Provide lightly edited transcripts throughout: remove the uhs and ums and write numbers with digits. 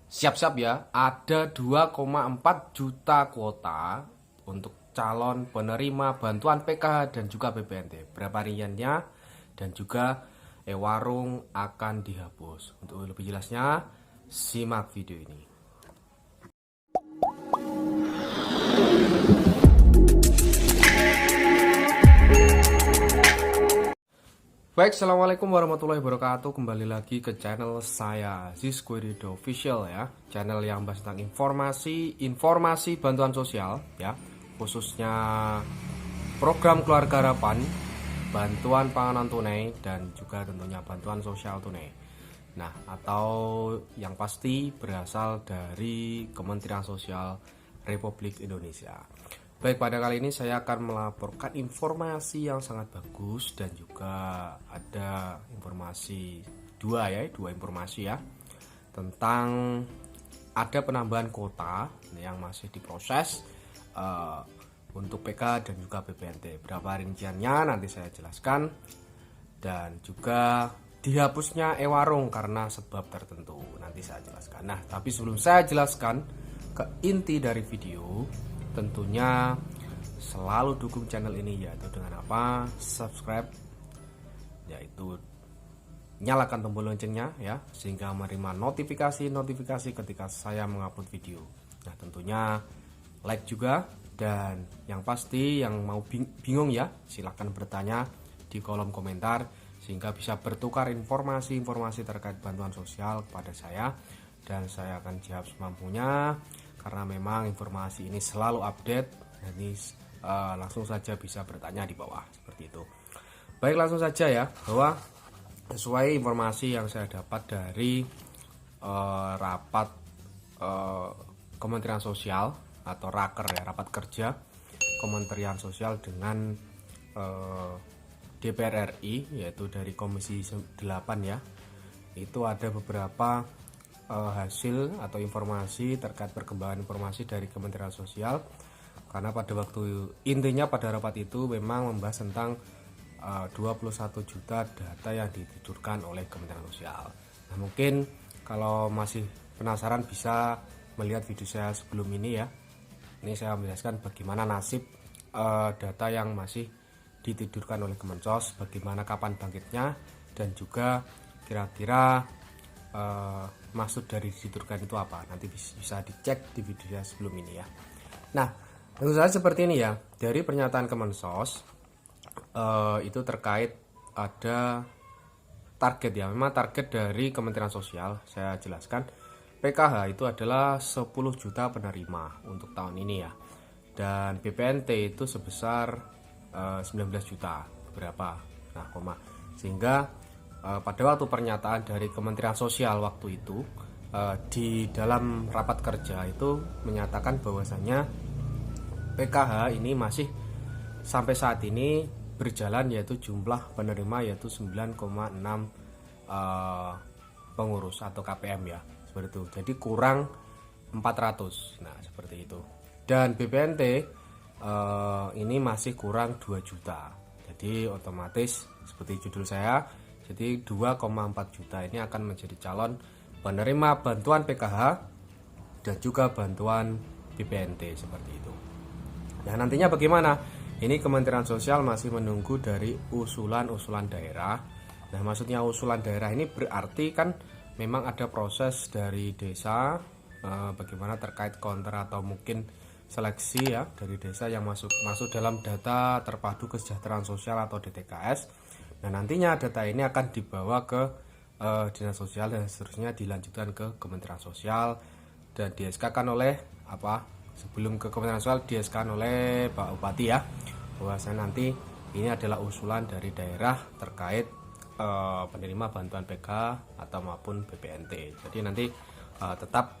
Siap-siap ya, ada 2,4 juta kuota untuk calon penerima bantuan PKH dan juga BPNT. Berapa rinciannya dan juga warung akan dihapus. Untuk lebih jelasnya, simak video ini. Baik, assalamualaikum warahmatullahi wabarakatuh. Kembali lagi ke channel saya, Zisquirido Official ya. Channel yang bahas tentang informasi bantuan sosial ya, khususnya program keluarga harapan, bantuan panganan tunai, dan juga tentunya bantuan sosial tunai. Nah, atau yang pasti berasal dari Kementerian Sosial Republik Indonesia. Baik, pada kali ini saya akan melaporkan informasi yang sangat bagus dan juga ada informasi dua informasi ya, tentang ada penambahan kuota yang masih diproses untuk PK dan juga BPNT. Berapa rinciannya nanti saya jelaskan, dan juga dihapusnya e-warung karena sebab tertentu nanti saya jelaskan. Nah, tapi sebelum saya jelaskan ke inti dari video, tentunya selalu dukung channel ini, yaitu dengan apa? Subscribe, yaitu nyalakan tombol loncengnya ya, sehingga menerima notifikasi ketika saya mengupload video. Nah, tentunya like juga, dan yang pasti yang mau bingung ya, silahkan bertanya di kolom komentar sehingga bisa bertukar informasi terkait bantuan sosial kepada saya, dan saya akan jawab semampunya karena memang informasi ini selalu update. Jadi langsung saja bisa bertanya di bawah seperti itu. Baik, langsung saja ya, bahwa sesuai informasi yang saya dapat dari rapat Kementerian Sosial atau raker ya, rapat kerja Kementerian Sosial dengan DPR RI, yaitu dari Komisi 8 ya. Itu ada beberapa hasil atau informasi terkait perkembangan informasi dari Kementerian Sosial, karena pada waktu intinya pada rapat itu memang membahas tentang 21 juta data yang ditidurkan oleh Kementerian Sosial. Nah, mungkin kalau masih penasaran bisa melihat video saya sebelum ini ya. Ini saya menjelaskan bagaimana nasib data yang masih ditidurkan oleh Kemensos, bagaimana kapan bangkitnya, dan juga kira-kira maksud dari ditidurkan itu apa. Nanti bisa dicek di video saya sebelum ini ya. Nah, tentu saja seperti ini ya, dari pernyataan Kemensos itu terkait ada target ya, memang target dari Kementerian Sosial. Saya jelaskan, PKH itu adalah 10 juta penerima untuk tahun ini ya, dan BPNT itu sebesar 19 juta berapa, nah sehingga pada waktu pernyataan dari Kementerian Sosial waktu itu di dalam rapat kerja itu menyatakan bahwasanya PKH ini masih sampai saat ini berjalan, yaitu jumlah penerima yaitu 9,6 pengurus atau KPM ya, seperti itu. Jadi kurang 400. Nah, seperti itu. Dan BPNT ini masih kurang 2 juta. Jadi otomatis seperti judul saya, jadi 2,4 juta ini akan menjadi calon penerima bantuan PKH dan juga bantuan BPNT seperti itu. Nah, nantinya bagaimana? Ini Kementerian Sosial masih menunggu dari usulan daerah. Nah, maksudnya usulan daerah ini berarti kan memang ada proses dari desa, bagaimana terkait counter atau mungkin seleksi ya dari desa yang masuk dalam data terpadu kesejahteraan sosial atau DTKS. Nah, nantinya data ini akan dibawa ke dinas sosial dan seterusnya dilanjutkan ke Kementerian Sosial dan di-SK-kan oleh sebelum ke Kementerian Sosial di-SK-kan oleh Pak Bupati ya, bahwasanya nanti ini adalah usulan dari daerah terkait penerima bantuan PK atau maupun BPNT. Jadi nanti tetap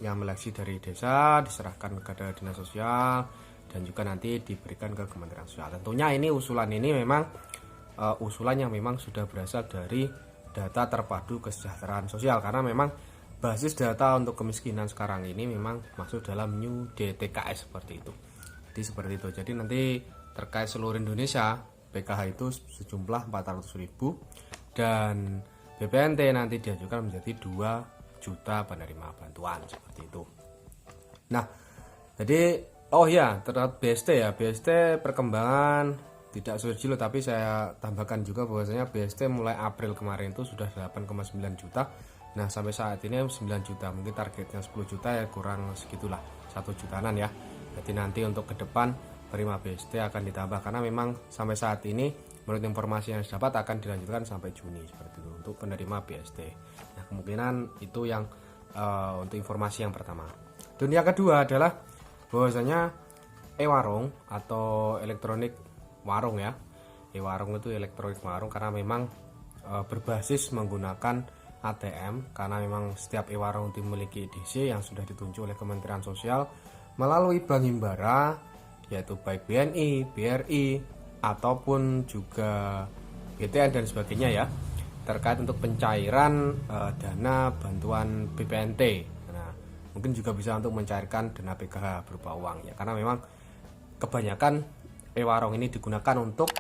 yang meleksi dari desa diserahkan kepada dinas sosial dan juga nanti diberikan ke Kementerian Sosial. Tentunya ini usulan ini memang usulan yang memang sudah berasal dari data terpadu kesejahteraan sosial, karena memang basis data untuk kemiskinan sekarang ini memang masuk dalam new DTKS seperti itu. Jadi seperti itu. Jadi nanti terkait seluruh Indonesia PKH itu sejumlah 400.000 dan BPNT nanti diajukan menjadi 2 juta penerima bantuan seperti itu. Nah, jadi oh ya, terkait BST ya, BST perkembangan tidak sesuai tapi saya tambahkan juga bahwasanya BST mulai April kemarin itu sudah 8,9 juta. Nah, sampai saat ini 9 juta, mungkin targetnya 10 juta ya, kurang segitulah, 1 jutaan ya. Jadi nanti untuk ke depan penerima BST akan ditambah karena memang sampai saat ini menurut informasi yang dapat akan dilanjutkan sampai Juni seperti itu untuk penerima BST. Nah, kemungkinan itu yang untuk informasi yang pertama. Dan yang kedua adalah bahwasanya e-warung atau elektronik warung ya. E-warung itu elektronik warung karena memang berbasis menggunakan ATM karena memang setiap e-warung memiliki EDC yang sudah ditunjuk oleh Kementerian Sosial melalui Bank Himbara, yaitu baik BNI, BRI ataupun juga BTN dan sebagainya ya, terkait untuk pencairan dana bantuan BPNT. Nah, mungkin juga bisa untuk mencairkan dana PKH berupa uang ya, karena memang kebanyakan e-warung ini digunakan untuk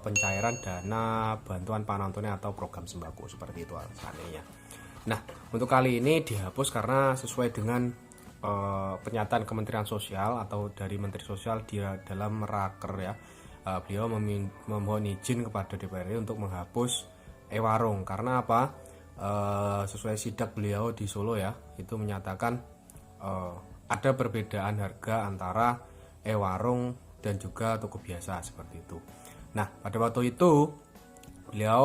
pencairan dana bantuan pangan tunai atau program sembako seperti itu seandainya. Nah, untuk kali ini dihapus karena sesuai dengan pernyataan Kementerian Sosial atau dari Menteri Sosial dia dalam raker ya, beliau memohon izin kepada DPR untuk menghapus e-warung karena apa? Sesuai sidak beliau di Solo ya, itu menyatakan ada perbedaan harga antara e-warung dan juga toko biasa seperti itu. Nah, pada waktu itu beliau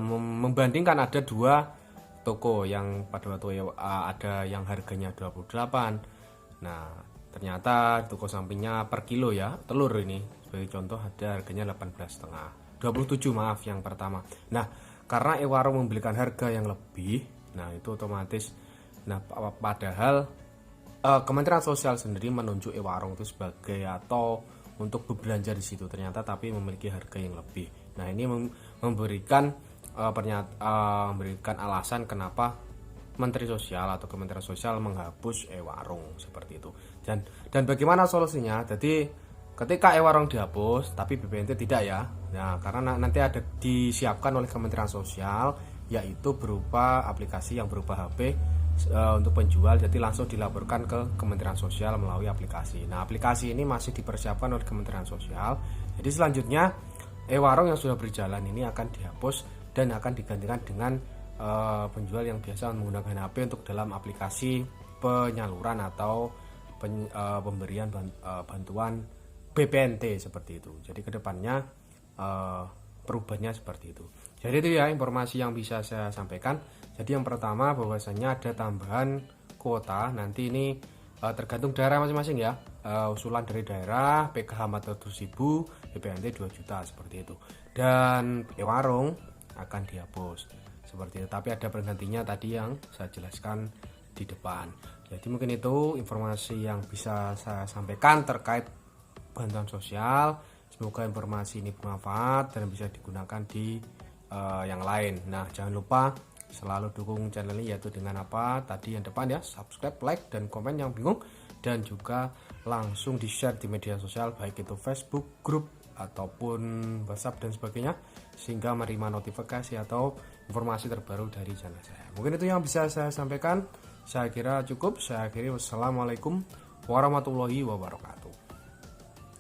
membandingkan ada dua toko yang pada waktu ada yang harganya 28. Nah, ternyata toko sampingnya per kilo ya, telur ini sebagai contoh ada harganya 18,5. 27 maaf yang pertama. Nah, karena e-warung membelikan harga yang lebih, nah itu otomatis padahal Kementerian Sosial sendiri menunjuk e-warung itu sebagai atau untuk berbelanja di situ ternyata tapi memiliki harga yang lebih. Nah, ini memberikan memberikan alasan kenapa Menteri Sosial atau Kementerian Sosial menghapus e-warung seperti itu. Dan bagaimana solusinya? Jadi ketika e-warung dihapus tapi BPNT tidak ya. Nah, karena nanti ada disiapkan oleh Kementerian Sosial yaitu berupa aplikasi yang berupa HP untuk penjual, jadi langsung dilaporkan ke Kementerian Sosial melalui aplikasi. Nah, aplikasi ini masih dipersiapkan oleh Kementerian Sosial. Jadi selanjutnya e-warung yang sudah berjalan ini akan dihapus dan akan digantikan dengan penjual yang biasa menggunakan HP untuk dalam aplikasi penyaluran atau pemberian bantuan BPNT seperti itu. Jadi kedepannya perubahannya seperti itu. Jadi itu ya informasi yang bisa saya sampaikan. Jadi yang pertama bahwasanya ada tambahan kuota, nanti ini tergantung daerah masing-masing ya. Usulan dari daerah PKH 400.000, BPNT 2 juta seperti itu. Dan e-warung akan dihapus seperti itu. Tapi ada penggantinya tadi yang saya jelaskan di depan. Jadi mungkin itu informasi yang bisa saya sampaikan terkait bantuan sosial. Semoga informasi ini bermanfaat dan bisa digunakan di yang lain. Nah, jangan lupa selalu dukung channel ini yaitu dengan apa tadi yang depan ya, subscribe, like, dan komen yang bingung, dan juga langsung di share di media sosial baik itu Facebook, grup ataupun WhatsApp dan sebagainya sehingga menerima notifikasi atau informasi terbaru dari channel saya. Mungkin itu yang bisa saya sampaikan. Saya kira cukup. Saya akhiri. Wassalamualaikum warahmatullahi wabarakatuh.